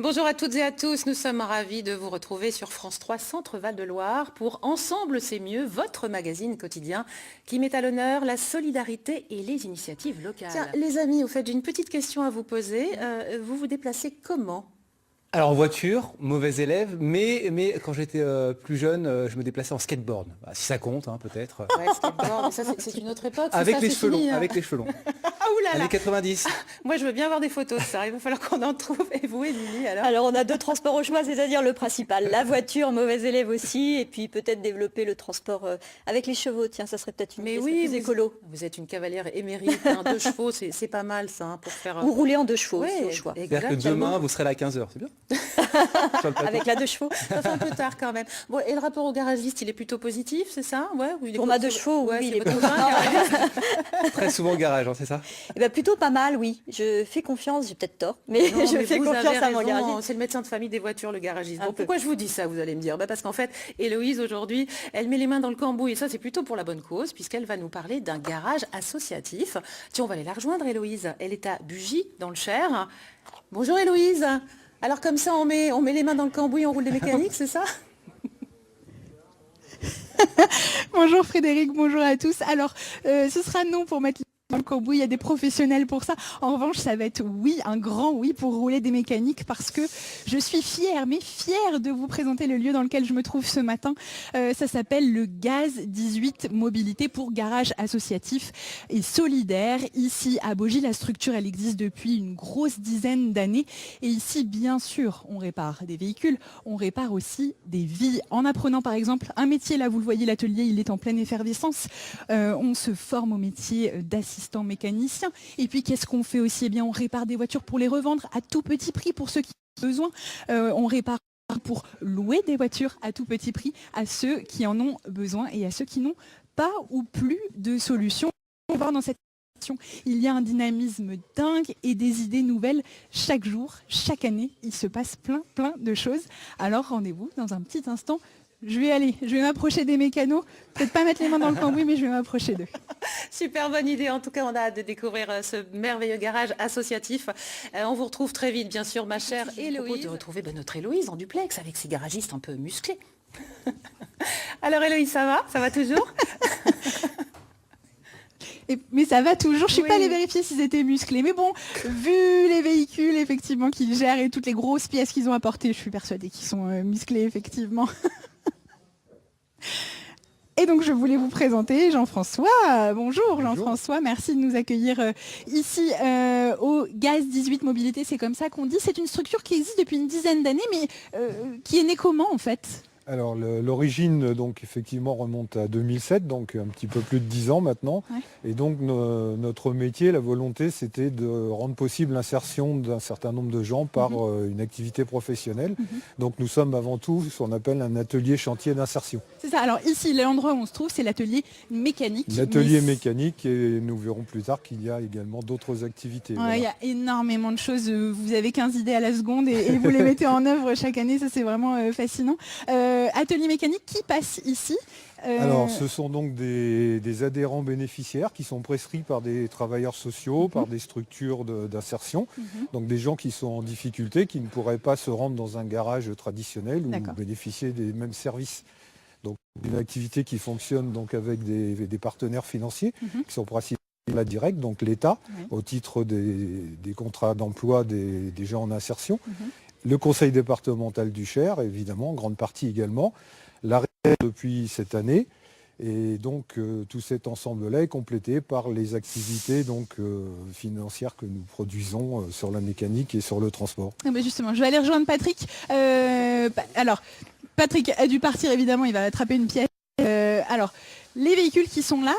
Bonjour à toutes et à tous, nous sommes ravis de vous retrouver sur France 3 Centre Val-de-Loire pour Ensemble c'est mieux, votre magazine quotidien qui met à l'honneur la solidarité et les initiatives locales. Tiens, les amis, au fait, j'ai une petite question à vous poser. Vous vous déplacez comment ? Alors en voiture, mauvais élève, mais quand j'étais plus jeune, je me déplaçais en skateboard. Bah, si ça compte, hein, peut-être. Ouais, skateboard, mais ça c'est une autre époque. Avec ça, les c'est cheveux longs, fini, hein. avec les cheveux longs. Ah oulala. Années 90. Moi je veux bien avoir des photos de ça, il va falloir qu'on en trouve. Et vous, Émilie, alors ? Alors on a deux transports au choix, c'est-à-dire le principal, la voiture, mauvais élève aussi, et puis peut-être développer le transport avec les chevaux. Tiens, ça serait peut-être une Mais idée, oui, plus écolo. vous êtes une cavalière émérite, hein, 2 chevaux, c'est pas mal ça, hein, pour faire... Ou rouler en 2 chevaux, Ouais, c'est au choix. C'est-à-dire que exactement. demain, vous serez là à 15 heures, c'est bien. Sur le plateau. Avec la 2 chevaux. Ça fait un peu tard quand même. Bon, et le rapport au garagiste, il est plutôt positif, c'est ça ? Ouais, ou il est Pour ma 2 chevaux, ouais, oui, c'est il est votre positif. copain, garagiste. Très souvent au garage, hein, c'est ça? Eh ben, plutôt pas mal, oui. Je fais confiance, j'ai peut-être tort, mais Non, je mais fais vous confiance avez à mon raison, garagiste. c'est le médecin de famille des voitures, le garagiste. Un Bon, peu. pourquoi je vous dis ça, vous allez me dire ? Parce qu'en fait, Héloïse, aujourd'hui, elle met les mains dans le cambouis, et ça, c'est plutôt pour la bonne cause, puisqu'elle va nous parler d'un garage associatif. Tiens, on va aller la rejoindre, Héloïse. Elle est à Bugy, dans le Cher. Bonjour, Héloïse. Alors, comme ça, on met les mains dans le cambouis, on roule des mécaniques, c'est ça ? Bonjour Frédéric, bonjour à tous. Alors, ce sera non pour mettre dans le cambouis, il y a des professionnels pour ça. En revanche, ça va être oui, un grand oui pour rouler des mécaniques parce que je suis fière, mais fière de vous présenter le lieu dans lequel je me trouve ce matin. Ça s'appelle le Gaz 18 Mobilité pour garage associatif et solidaire. Ici, à Bogy, la structure, elle existe depuis une grosse dizaine d'années. Et ici, bien sûr, on répare des véhicules, on répare aussi des vies. En apprenant, par exemple, un métier, là, vous le voyez, l'atelier, il est en pleine effervescence. On se forme au métier d'assistant mécanicien. Et puis, qu'est-ce qu'on fait aussi ? Eh bien, on répare des voitures pour les revendre à tout petit prix pour ceux qui ont besoin. On répare pour louer des voitures à tout petit prix à ceux qui en ont besoin et à ceux qui n'ont pas ou plus de solution. On va voir dans cette situation, il y a un dynamisme dingue et des idées nouvelles chaque jour, chaque année. Il se passe plein de choses. Alors, rendez-vous dans un petit instant. Je vais m'approcher des mécanos. Peut-être pas mettre les mains dans le cambouis, mais je vais m'approcher d'eux. Super bonne idée. En tout cas, on a hâte de découvrir ce merveilleux garage associatif. On vous retrouve très vite, bien sûr, ma chère Héloïse. Je propose de retrouver notre Héloïse en duplex avec ses garagistes un peu musclés. Alors Héloïse, ça va ? Ça va toujours ? Mais ça va toujours, je ne suis Oui. pas allée vérifier s'ils étaient musclés. Mais bon, vu les véhicules effectivement qu'ils gèrent et toutes les grosses pièces qu'ils ont apportées, je suis persuadée qu'ils sont musclés effectivement. Et donc je voulais vous présenter Jean-François. Bonjour Jean-François, merci de nous accueillir ici au Gaz 18 Mobilité, c'est comme ça qu'on dit. C'est une structure qui existe depuis une dizaine d'années, mais qui est née comment en fait ? Alors l'origine donc effectivement remonte à 2007, donc un petit peu plus de 10 ans maintenant. Ouais. Et donc notre métier, la volonté, c'était de rendre possible l'insertion d'un certain nombre de gens par une activité professionnelle. Donc nous sommes avant tout ce qu'on appelle un atelier chantier d'insertion. C'est ça, alors ici l'endroit où on se trouve, c'est l'atelier mécanique. L'atelier Mais mécanique, et nous verrons plus tard qu'il y a également d'autres activités. ouais, Voilà. il y a énormément de choses. Vous avez 15 idées à la seconde et vous les mettez en œuvre chaque année. Ça, c'est vraiment fascinant. Atelier mécanique qui passe ici. Alors, ce sont donc des adhérents bénéficiaires qui sont prescrits par des travailleurs sociaux, par des structures d'insertion. Donc des gens qui sont en difficulté, qui ne pourraient pas se rendre dans un garage traditionnel ou D'accord. bénéficier des mêmes services. Donc une activité qui fonctionne donc avec des partenaires financiers qui sont principalement là direct, donc l'État, au titre des contrats d'emploi des gens en insertion. Le conseil départemental du Cher, évidemment, en grande partie également. L'arrêt depuis cette année. Et donc tout cet ensemble-là est complété par les activités donc, financières que nous produisons sur la mécanique et sur le transport. Ah bah justement, je vais aller rejoindre Patrick. Alors, Patrick a dû partir, évidemment, il va attraper une pièce. Alors, les véhicules qui sont là,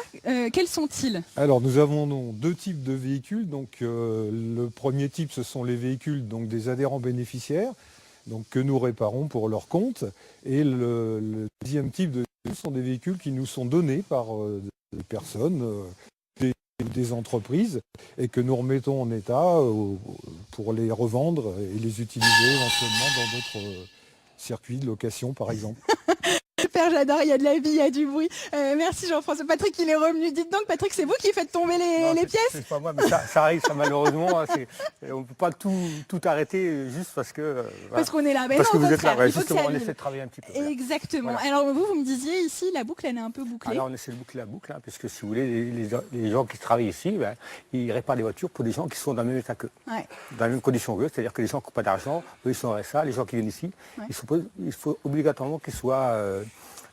quels sont-ils ? Alors nous avons donc, deux types de véhicules. Donc, le premier type, ce sont les véhicules donc, des adhérents bénéficiaires, donc, que nous réparons pour leur compte. Et le deuxième type de véhicules sont des véhicules qui nous sont donnés par des personnes, des entreprises, et que nous remettons en état pour les revendre et les utiliser éventuellement dans d'autres circuits de location, par exemple. super, j'adore, il y a de la vie, il y a du bruit. Merci Jean-François. Patrick, il est revenu. Dites donc, Patrick, c'est vous qui faites tomber les pièces? C'est pas moi, mais ça arrive, ça malheureusement. On ne peut pas tout arrêter juste parce que... voilà. Parce qu'on est là. Mais parce non, que au vous êtes là, contraire, il faut que justement, ça on vive. essaie de travailler un petit peu. Voilà. Exactement. Voilà. Alors vous me disiez ici, la boucle, elle est un peu bouclée. Alors on essaie de boucler la boucle, puisque si vous voulez, les gens qui travaillent ici, ils réparent des voitures pour des gens qui sont dans le même état qu'eux, Ouais. dans la même condition qu'eux, c'est-à-dire que les gens qui n'ont pas d'argent, eux ils sont RSA, les gens qui viennent ici, Ouais. il faut obligatoirement qu'ils soient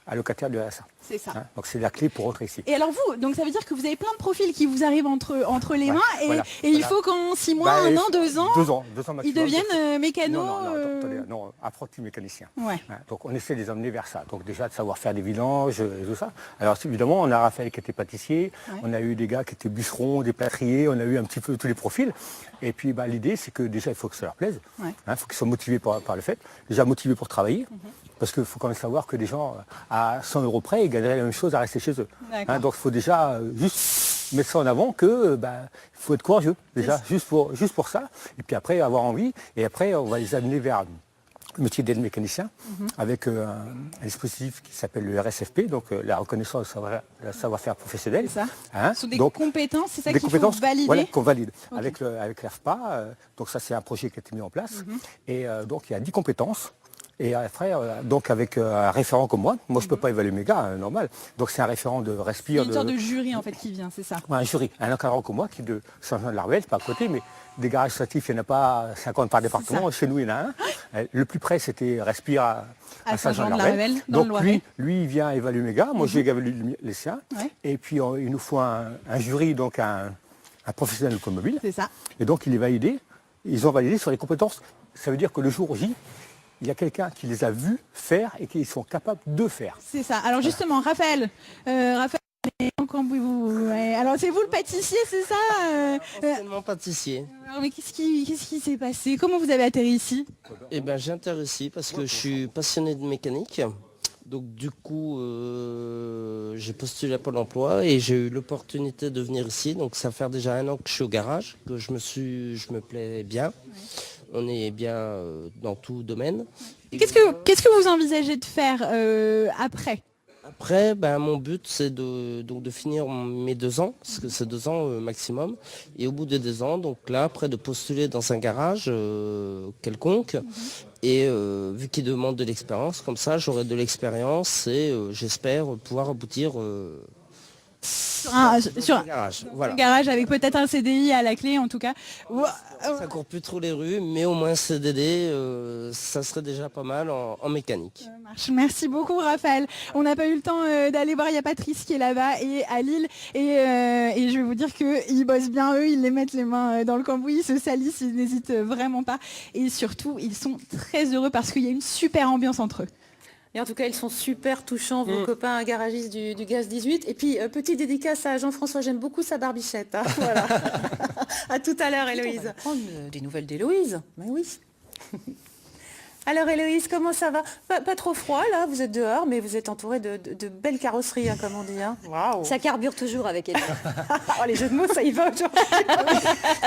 allocataires du RSA. C'est ça. Donc c'est la clé pour rentrer ici. Et alors vous, donc ça veut dire que vous avez plein de profils qui vous arrivent entre les mains et, voilà, et il voilà. faut qu'en 6 mois, 1 an, 2 ans, 2 ans maximum. ils deviennent mécanos. Non, apprentis mécaniciens. Ouais. Donc on essaie de les emmener vers ça. Donc déjà de savoir faire des vidanges et tout ça. Alors évidemment, on a Raphaël qui était pâtissier, Ouais. on a eu des gars qui étaient bûcherons, des plâtriers, on a eu un petit peu tous les profils. Et puis l'idée, c'est que déjà, il faut que ça leur plaise. Ouais. Il faut qu'ils soient motivés par le fait. Déjà motivés pour travailler. Parce qu'il faut quand même savoir que des gens à 100 € près, ils gagneraient la même chose à rester chez eux. D'accord. Donc il faut déjà juste mettre ça en avant que il faut être courageux, déjà, juste pour ça. Et puis après, avoir envie. Et après, on va les amener vers le métier d'aide mécanicien avec un dispositif qui s'appelle le RSFP, donc la reconnaissance du savoir-faire professionnel. C'est ça. Hein, Ce sont des donc, compétences, c'est ça des qu'il faut compétences valider. voilà, qu'on valide Ok. avec l'ERFPA. Donc ça, c'est un projet qui a été mis en place. Et donc, il y a 10 compétences. Et après, donc avec un référent comme moi je ne peux pas évaluer mes gars, normal. Donc c'est un référent de Il y a respire, une sorte de jury en fait qui vient, c'est ça. un jury, un encadrant comme moi qui est de Saint-Jean-de-la-Ruelle, c'est pas à côté, mais des garages statifs, il n'y en a pas 50 par département. Chez nous, il y en a un. Le plus près, c'était Respire à Saint-Jean-de-la-Ruelle, dans le Donc Loiret. lui, il vient évaluer mes gars. Moi, j'ai évalué les siens. Ouais. Et puis, il nous faut un jury, donc un professionnel automobile. C'est ça. Et donc, il est validé. Ils ont validé sur les compétences. Ça veut dire que le jour J, il y a quelqu'un qui les a vus faire et qui sont capables de faire. C'est ça. Alors justement, Raphaël, ouais. Alors c'est vous le pâtissier, c'est ça Anciennement pâtissier. Alors, mais qu'est-ce qui s'est passé? Comment vous avez atterri ici? Eh ben j'interviens ici parce que je suis passionné de mécanique. Donc du coup, j'ai postulé à Pôle emploi et j'ai eu l'opportunité de venir ici. Donc ça fait déjà 1 an que je suis au garage, que je me plais bien. On est bien dans tout domaine. Qu'est-ce que vous envisagez de faire après? Après, mon but c'est de finir mes 2 ans, parce que c'est 2 ans maximum. Et au bout de 2 ans, donc là, après de postuler dans un garage quelconque, et vu qu'il demande de l'expérience, comme ça j'aurai de l'expérience et j'espère pouvoir aboutir Sur un garage. Voilà. un garage avec peut-être un CDI à la clé en tout cas. Ça court plus trop les rues, mais au moins CDD, ça serait déjà pas mal en mécanique. Ça marche. Merci beaucoup Raphaël. On n'a pas eu le temps d'aller voir, il y a Patrice qui est là-bas et à Lille et je vais vous dire qu'ils bossent bien eux, ils les mettent les mains dans le cambouis, ils se salissent, ils n'hésitent vraiment pas et surtout ils sont très heureux parce qu'il y a une super ambiance entre eux. Et en tout cas, ils sont super touchants, vos copains garagistes du Gaz 18. Et puis, petite dédicace à Jean-François, j'aime beaucoup sa barbichette. Hein, voilà. À tout à l'heure, Héloïse. On va prendre des nouvelles d'Héloïse. Ben oui. Alors, Héloïse, comment ça va? Pas trop froid, là, vous êtes dehors, mais vous êtes entourée de belles carrosseries, hein, comme on dit. Hein. Waouh. Ça carbure toujours avec elle. Oh, les jeux de mots, ça y va aujourd'hui.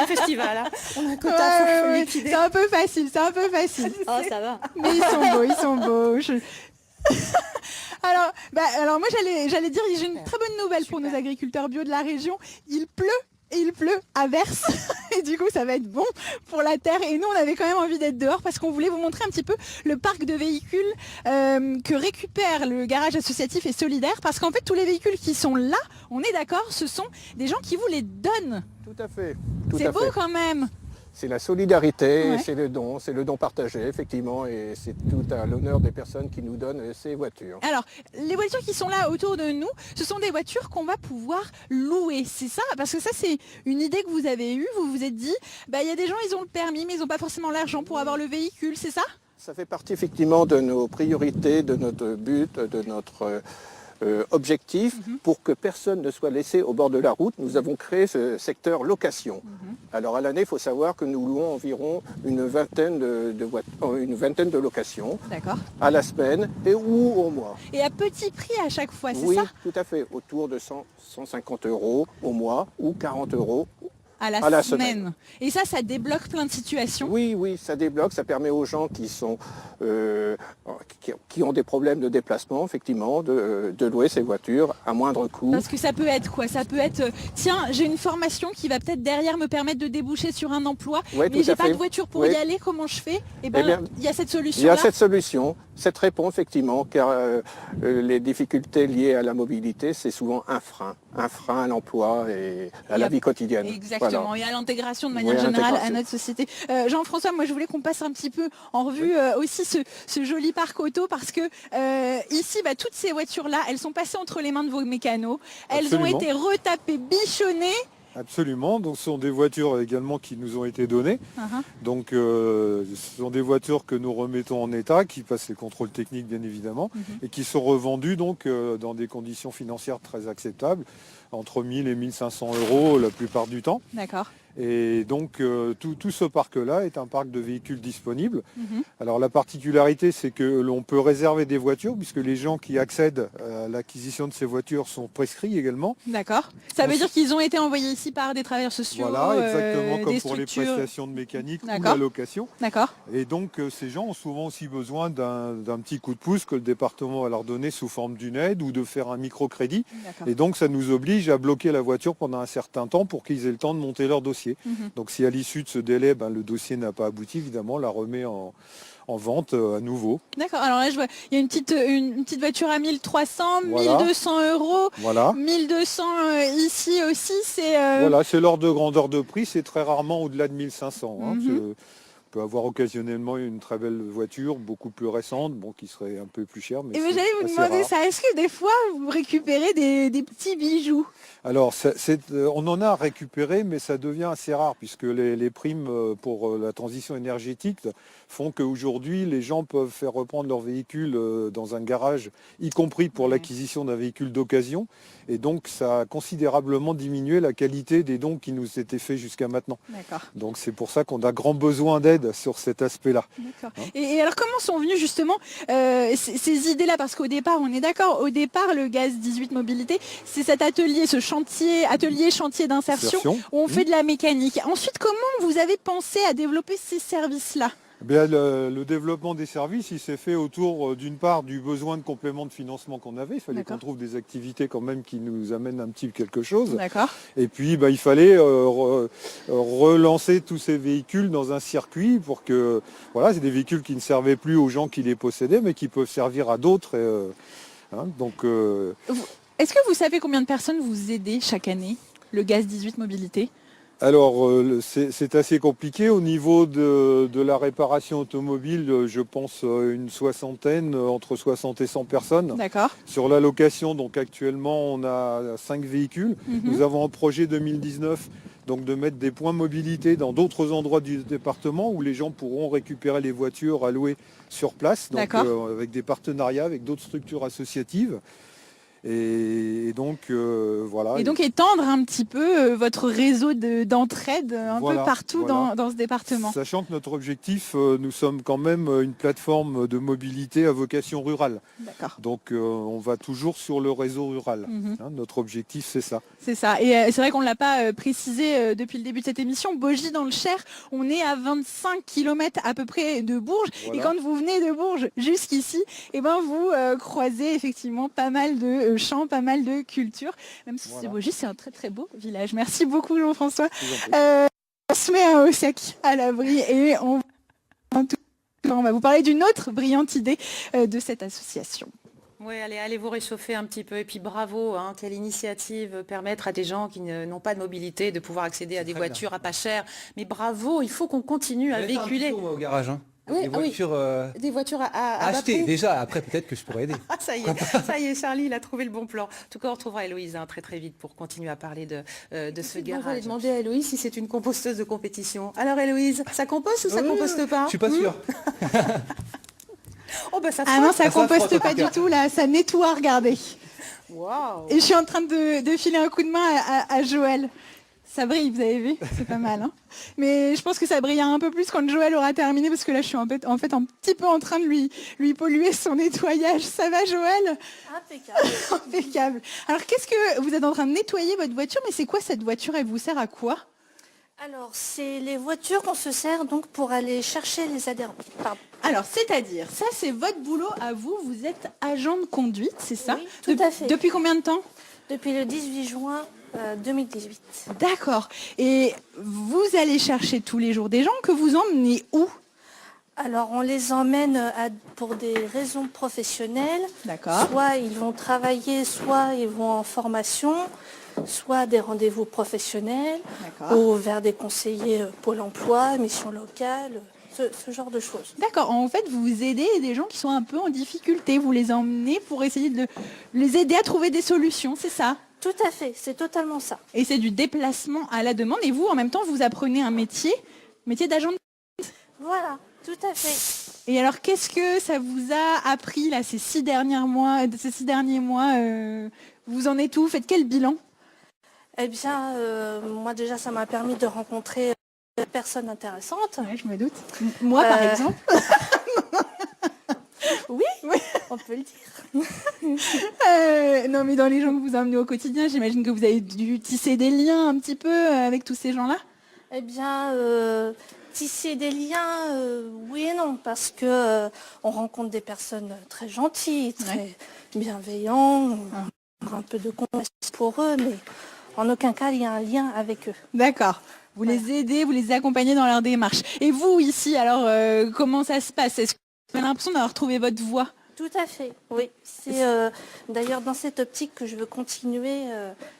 Le festival, hein. On a un quota, faut liquider. C'est un peu facile, c'est un peu facile. Oh, ça va. Mais ils sont beaux. Alors moi j'allais dire, j'ai une très bonne nouvelle pour nos agriculteurs bio de la région. Il pleut à verse et du coup ça va être bon pour la terre et nous on avait quand même envie d'être dehors parce qu'on voulait vous montrer un petit peu le parc de véhicules que récupère le garage associatif et solidaire parce qu'en fait tous les véhicules qui sont là, on est d'accord, ce sont des gens qui vous les donnent. Tout à fait. C'est beau quand même. C'est la solidarité, Ouais. c'est le don partagé, effectivement, et c'est tout à l'honneur des personnes qui nous donnent ces voitures. Alors, les voitures qui sont là autour de nous, ce sont des voitures qu'on va pouvoir louer, c'est ça? Parce que ça, c'est une idée que vous avez eue, vous vous êtes dit, il y a des gens, ils ont le permis, mais ils n'ont pas forcément l'argent pour avoir le véhicule, c'est ça? Ça fait partie effectivement de nos priorités, de notre but, de notre objectif. Pour que personne ne soit laissé au bord de la route, nous avons créé ce secteur location. Alors à l'année, il faut savoir que nous louons environ une vingtaine de locations D'accord. à la semaine ou au mois. Et à petit prix à chaque fois, c'est Oui, ça? tout à fait, autour de 150 € au mois ou 40 € à la, À la semaine. semaine. Et ça débloque plein de situations. Oui, oui, ça débloque, ça permet aux gens qui ont des problèmes de déplacement, effectivement, de louer ces voitures à moindre coût. Parce que ça peut être quoi? Ça peut être, tiens, j'ai une formation qui va peut-être derrière me permettre de déboucher sur un emploi, Oui, mais tout j'ai à pas fait. de voiture pour Oui. y aller, comment je fais? Eh bien, ben, il y a cette Il y solution-là. a cette solution, cette réponse, effectivement, car les difficultés liées à la mobilité, c'est souvent un frein à l'emploi et à la vie quotidienne. Exactement, Voilà. et à l'intégration de Oui, manière à générale à l'intégration. notre société. Jean-François, moi je voulais qu'on passe un petit peu en revue aussi ce joli parc auto, parce que ici, toutes ces voitures-là, elles sont passées entre les mains de vos mécanos, elles Absolument. ont été retapées, bichonnées. Absolument, donc ce sont des voitures également qui nous ont été données. Uh-huh. Donc ce sont des voitures que nous remettons en état, qui passent les contrôles techniques bien évidemment, et qui sont revendues donc dans des conditions financières très acceptables, entre 1000 et 1500 euros la plupart du temps. D'accord. Et donc tout ce parc-là est un parc de véhicules disponibles. Mhm. Alors la particularité, c'est que l'on peut réserver des voitures, puisque les gens qui accèdent à l'acquisition de ces voitures sont prescrits également. D'accord. Ça veut dire qu'ils ont été envoyés ici par des travailleurs sociaux, Voilà, exactement comme des pour les structures. prestations de mécanique ou D'accord. la location. D'accord. Et donc ces gens ont souvent aussi besoin d'un petit coup de pouce que le département va leur donner sous forme d'une aide ou de faire un microcrédit. D'accord. Et donc ça nous oblige à bloquer la voiture pendant un certain temps pour qu'ils aient le temps de monter leur dossier. Mhm. Donc si à l'issue de ce délai, le dossier n'a pas abouti, évidemment, on la remet en vente à nouveau. D'accord. Alors là, je vois, il y a une petite voiture à 1300, Voilà. 1200 euros. Voilà. 1200 ici aussi, c'est... Voilà, c'est l'ordre de grandeur de prix, c'est très rarement au-delà de 1500. Hein. Mhm. On peut avoir occasionnellement une très belle voiture, beaucoup plus récente, qui serait un peu plus chère. Mais Et c'est j'allais vous assez demander rare. ça, est-ce que des fois vous récupérez des petits bijoux? Alors, on en a récupéré, mais ça devient assez rare, puisque les primes pour la transition énergétique font qu'aujourd'hui, les gens peuvent faire reprendre leur véhicule dans un garage, y compris pour l'acquisition d'un véhicule d'occasion. Et donc, ça a considérablement diminué la qualité des dons qui nous étaient faits jusqu'à maintenant. D'accord. Donc, c'est pour ça qu'on a grand besoin d'aide sur cet aspect-là. D'accord. Et alors comment sont venues justement ces idées-là? Parce qu'au départ, on est d'accord, au départ, le Gaz 18 Mobilité, c'est cet atelier, ce chantier d'insertion Insertion. où on fait de la mécanique. Ensuite, comment vous avez pensé à développer ces services-là? Bien, le développement des services, il s'est fait autour d'une part du besoin de complément de financement qu'on avait. Il fallait qu'on D'accord. trouve des activités quand même qui nous amènent un petit quelque chose. D'accord. Et puis il fallait relancer tous ces véhicules dans un circuit pour que, voilà, c'est des véhicules qui ne servaient plus aux gens qui les possédaient, mais qui peuvent servir à d'autres. Est-ce que vous savez combien de personnes vous aidez chaque année, le Gaz 18 Mobilité? Alors c'est assez compliqué. Au niveau de la réparation automobile, je pense une soixantaine, entre 60 et 100 personnes. D'accord. Sur la location, donc actuellement on a 5 véhicules. Nous avons un projet 2019 donc de mettre des points mobilité dans d'autres endroits du département où les gens pourront récupérer les voitures à louer sur place, donc avec des partenariats avec d'autres structures associatives. Et donc voilà. Et donc étendre un petit peu votre réseau d'entraide peu Voilà, partout voilà. dans ce département. Sachant que notre objectif, nous sommes quand même une plateforme de mobilité à vocation rurale. D'accord. Donc on va toujours sur le réseau rural. Mhm. Notre objectif, c'est ça. C'est ça. Et c'est vrai qu'on ne l'a pas précisé depuis le début de cette émission. Bogie dans le Cher, on est à 25 km à peu près de Bourges. Voilà. Et quand vous venez de Bourges jusqu'ici, vous croisez effectivement pas mal de champs, pas mal de cultures. Même si Voilà. Bogie, c'est un très très beau village. Merci beaucoup Jean-François. Je vous en prie. On se met un Ossec à l'abri et on va vous parler d'une autre brillante idée de cette association. Oui, allez vous réchauffer un petit peu. Et puis bravo, quelle initiative, permettre à des gens qui n'ont pas de mobilité de pouvoir accéder à des très voitures à pas cher. Mais bravo, il faut qu'on continue à Je vais faire un véhiculer. petit tour, moi, au garage. Hein. Oui, Des ah oui. voitures Des voitures à bas achetées prix. déjà. Après, peut-être que je pourrais aider. Ah, ça y est, Charlie, il a trouvé le bon plan. En tout cas, on retrouvera Héloïse très très vite pour continuer à parler de ce garage. On va demander à Héloïse si c'est une composteuse de compétition. Alors Héloïse, ça composte ou ça composte pas? Je suis pas sûr. Oh bah ça Ah non, ça Ça composte frotte, en pas tout du cas. tout là, ça nettoie, regardez. Waouh. Et je suis en train de filer un coup de main à Joël. Ça brille, vous avez vu? C'est pas mal. Hein, mais je pense que ça brillera un peu plus quand Joël aura terminé parce que là, je suis en fait un petit peu en train de lui polluer son nettoyage. Ça va, Joël? Impeccable. Impeccable. Alors, qu'est-ce que vous êtes en train de nettoyer votre voiture? Mais c'est quoi cette voiture? Elle vous sert à quoi? Alors, c'est les voitures qu'on se sert donc pour aller chercher les adhérents. Pardon. Alors, c'est-à-dire, ça c'est votre boulot à vous, vous êtes agent de conduite, c'est ça? Oui, tout à fait. Depuis combien de temps? Depuis le 18 juin 2018. D'accord. Et vous allez chercher tous les jours des gens que vous emmenez où? Alors, on les emmène pour des raisons professionnelles. D'accord. Soit ils vont travailler, soit ils vont en formation, soit des rendez-vous professionnels, D'accord. ou vers des conseillers Pôle emploi, mission locale, ce genre de choses. D'accord. En fait, vous aidez des gens qui sont un peu en difficulté. Vous les emmenez pour essayer de les aider à trouver des solutions, c'est ça? Tout à fait, c'est totalement ça. Et c'est du déplacement à la demande. Et vous, en même temps, vous apprenez un métier d'agent de... Voilà, tout à fait. Et alors, qu'est-ce que ça vous a appris là, ces 6 derniers mois, vous en êtes où? Faites quel bilan? Eh bien, moi déjà, ça m'a permis de rencontrer des personnes intéressantes. Ouais, je me doute. Moi, par exemple. Oui, on peut le dire. Non, mais dans les gens que vous emmenez au quotidien, j'imagine que vous avez dû tisser des liens un petit peu avec tous ces gens-là. Eh bien, tisser des liens, oui et non, parce que on rencontre des personnes très gentilles, très bienveillantes, on a un peu de compassion pour eux, mais en aucun cas il y a un lien avec eux. D'accord. Vous les aidez, vous les accompagnez dans leur démarche. Et vous, ici, alors, comment ça se passe? Est-ce que vous avez l'impression d'avoir trouvé votre voie? Tout à fait, oui. C'est d'ailleurs dans cette optique que je veux continuer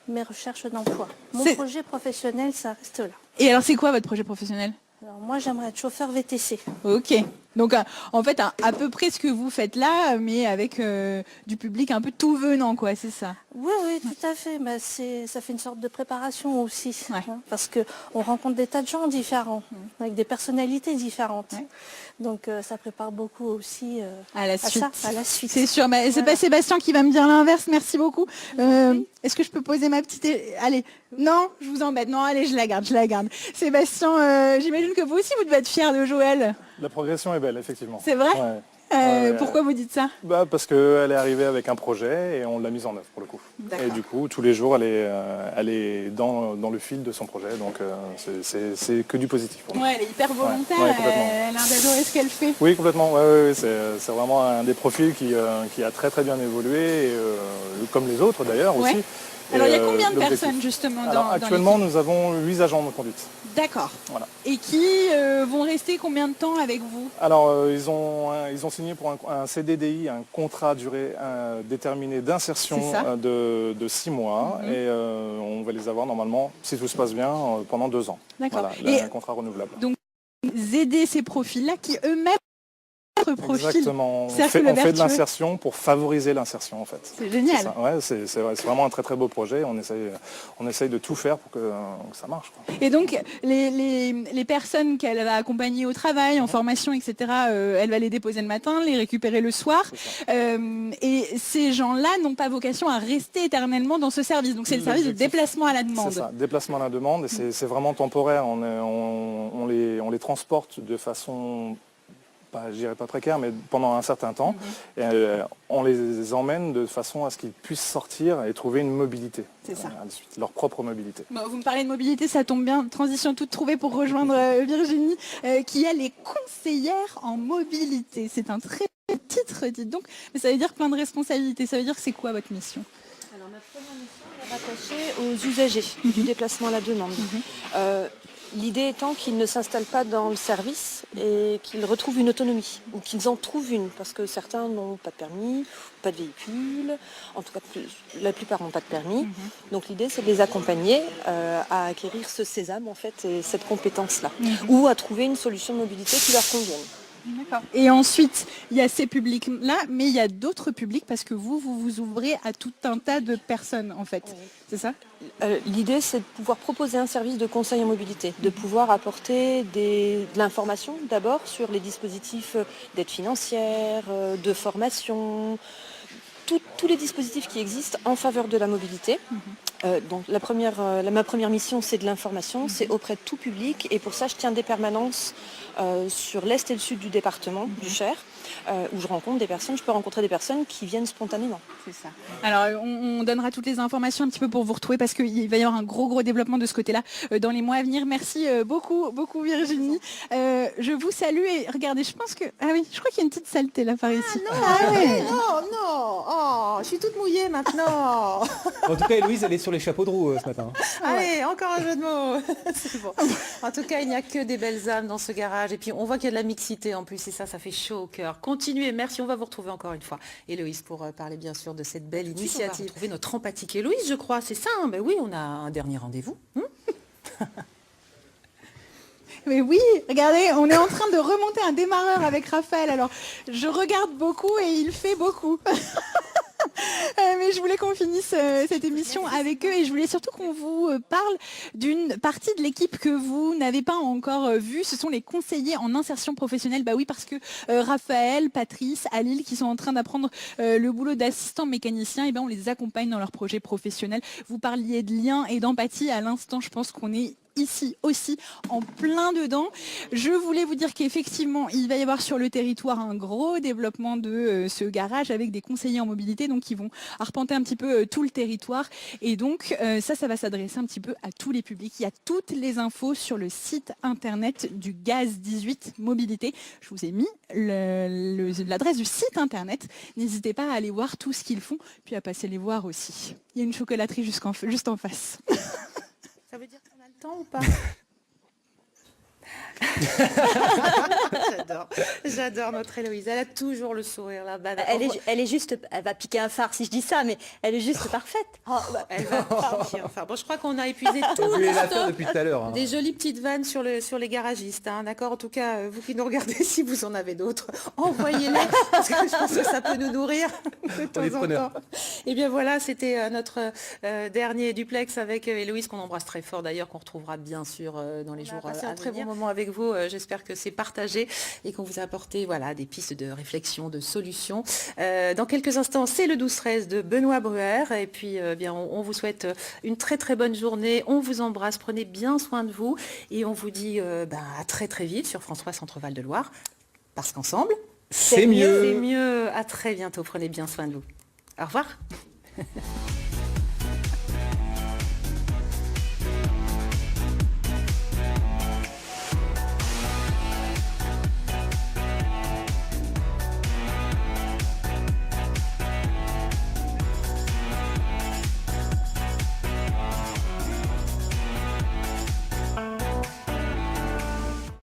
mes recherches d'emploi. Mon projet professionnel, ça reste là. Et alors, c'est quoi votre projet professionnel? Alors moi, j'aimerais être chauffeur VTC. Ok. Donc, en fait, à peu près ce que vous faites là, mais avec du public un peu tout venant, quoi, c'est ça? Oui, oui, tout à fait. Bah, ça fait une sorte de préparation aussi, parce qu'on rencontre des tas de gens différents, avec des personnalités différentes. Ouais. Donc ça prépare beaucoup aussi à la suite. À la suite. C'est sûr, mais c'est pas Sébastien qui va me dire l'inverse, merci beaucoup. Est-ce que je peux poser ma petite... Allez, non, je vous embête. Non, allez, je la garde. Sébastien, j'imagine que vous aussi, vous devez être fier de Joël. La progression est belle, effectivement. C'est vrai? Pourquoi vous dites ça? Parce qu'elle est arrivée avec un projet et on l'a mise en œuvre pour le coup. Et du coup, tous les jours, elle est dans le fil de son projet, donc c'est que du positif. Pour nous. Ouais, elle est hyper volontaire, elle a l'air d'adorer ce qu'elle fait. Oui, complètement. C'est vraiment un des profils qui a très très bien évolué, et, comme les autres d'ailleurs aussi. Alors il y a combien de personnes justement actuellement, nous avons 8 agents de conduite. D'accord. Voilà. Et qui vont rester combien de temps avec vous? Alors ils ont signé pour un CDDI, un contrat à durée déterminée d'insertion de 6 mois. Et on va les avoir normalement, si tout se passe bien, pendant 2 ans. D'accord. Voilà, un contrat renouvelable. Donc aider ces profils-là qui eux-mêmes profil. Exactement. On fait de l'insertion pour favoriser l'insertion en fait. C'est génial. C'est vraiment un très très beau projet. On essaye de tout faire pour que ça marche. Quoi. Et donc les personnes qu'elle va accompagner au travail, en formation, etc., elle va les déposer le matin, les récupérer le soir. Et ces gens-là n'ont pas vocation à rester éternellement dans ce service. Donc c'est le service de déplacement à la demande. C'est ça, déplacement à la demande. Et c'est vraiment temporaire. On les transporte de façon... je dirais pas précaire, mais pendant un certain temps, et, on les emmène de façon à ce qu'ils puissent sortir et trouver une mobilité. C'est ça. Leur propre mobilité. Bon, vous me parlez de mobilité, ça tombe bien, transition toute trouvée pour rejoindre Virginie, qui est les conseillères en mobilité. C'est un très bon titre, dites donc, mais ça veut dire plein de responsabilités. Ça veut dire que c'est quoi votre mission? Alors ma première mission est rattachée aux usagers du déplacement à la demande. L'idée étant qu'ils ne s'installent pas dans le service et qu'ils retrouvent une autonomie, ou qu'ils en trouvent une, parce que certains n'ont pas de permis, pas de véhicule, en tout cas la plupart n'ont pas de permis. Donc l'idée c'est de les accompagner à acquérir ce sésame en fait, et cette compétence-là, ou à trouver une solution de mobilité qui leur convienne. Et ensuite, il y a ces publics-là, mais il y a d'autres publics parce que vous vous ouvrez à tout un tas de personnes, en fait. C'est ça? L'idée, c'est de pouvoir proposer un service de conseil en mobilité, de pouvoir apporter de l'information d'abord sur les dispositifs d'aide financière, de formation, tous les dispositifs qui existent en faveur de la mobilité. Donc ma première mission, c'est de l'information, c'est auprès de tout public. Et pour ça, je tiens des permanences sur l'Est et le Sud du département, du Cher, où je peux rencontrer des personnes qui viennent spontanément. C'est ça. Alors, on donnera toutes les informations un petit peu pour vous retrouver parce qu'il va y avoir un gros développement de ce côté-là dans les mois à venir. Merci beaucoup Virginie. Je vous salue et regardez, je pense que... Ah oui, je crois qu'il y a une petite saleté là par ici. Non, oh, je suis toute mouillée maintenant. En tout cas, Héloïse, elle est sur les chapeaux de roue ce matin. Allez, encore un jeu de mots. C'est bon. En tout cas, il n'y a que des belles âmes dans ce garage. Et puis, on voit qu'il y a de la mixité en plus. Et ça fait chaud au cœur. Continuez. Merci. On va vous retrouver encore une fois, Héloïse, pour parler bien sûr de cette belle initiative. On va retrouver notre empathique Héloïse, je crois. C'est ça, hein. Ben oui, on a un dernier rendez-vous. Mais oui, regardez, on est en train de remonter un démarreur avec Raphaël. Alors, je regarde beaucoup et il fait beaucoup. Mais je voulais qu'on finisse cette émission avec eux et je voulais surtout qu'on vous parle d'une partie de l'équipe que vous n'avez pas encore vue. Ce sont les conseillers en insertion professionnelle. Bah oui, parce que Raphaël, Patrice, Alil, qui sont en train d'apprendre le boulot d'assistant mécanicien, et ben on les accompagne dans leurs projets professionnels. Vous parliez de lien et d'empathie à l'instant. Je pense qu'on est ici aussi en plein dedans. Je voulais vous dire qu'effectivement, il va y avoir sur le territoire un gros développement de ce garage avec des conseillers en mobilité donc qui vont arpenter un petit peu tout le territoire. Et donc, ça va s'adresser un petit peu à tous les publics. Il y a toutes les infos sur le site internet du Gaz 18 Mobilité. Je vous ai mis l'adresse du site internet. N'hésitez pas à aller voir tout ce qu'ils font, puis à passer les voir aussi. Il y a une chocolaterie juste en face. Ça veut dire qu'on a le temps ou pas? J'adore notre Héloïse. Elle a toujours le sourire là-bas. Elle est juste, elle va piquer un phare si je dis ça, mais elle est juste parfaite. Elle va piquer un phare. Bon, je crois qu'on a épuisé tout le stock depuis tout à l'heure. Hein. Des jolies petites vannes sur les garagistes. Hein, d'accord. En tout cas, vous qui nous regardez, si vous en avez d'autres, envoyez-les parce que je pense que ça peut nous nourrir de temps en temps. Et bien voilà, c'était notre dernier duplex avec Héloïse qu'on embrasse très fort d'ailleurs, qu'on retrouvera bien sûr dans les jours à venir. Un très bon moment avec vous. J'espère que c'est partagé et qu'on vous a apporté des pistes de réflexion, de solutions. Dans quelques instants, c'est le 12-13 de Benoît Bruer. Et puis, on vous souhaite une très très bonne journée. On vous embrasse. Prenez bien soin de vous. Et on vous dit à très très vite sur François Centre-Val de Loire. Parce qu'ensemble, c'est mieux. C'est mieux. À très bientôt. Prenez bien soin de vous. Au revoir.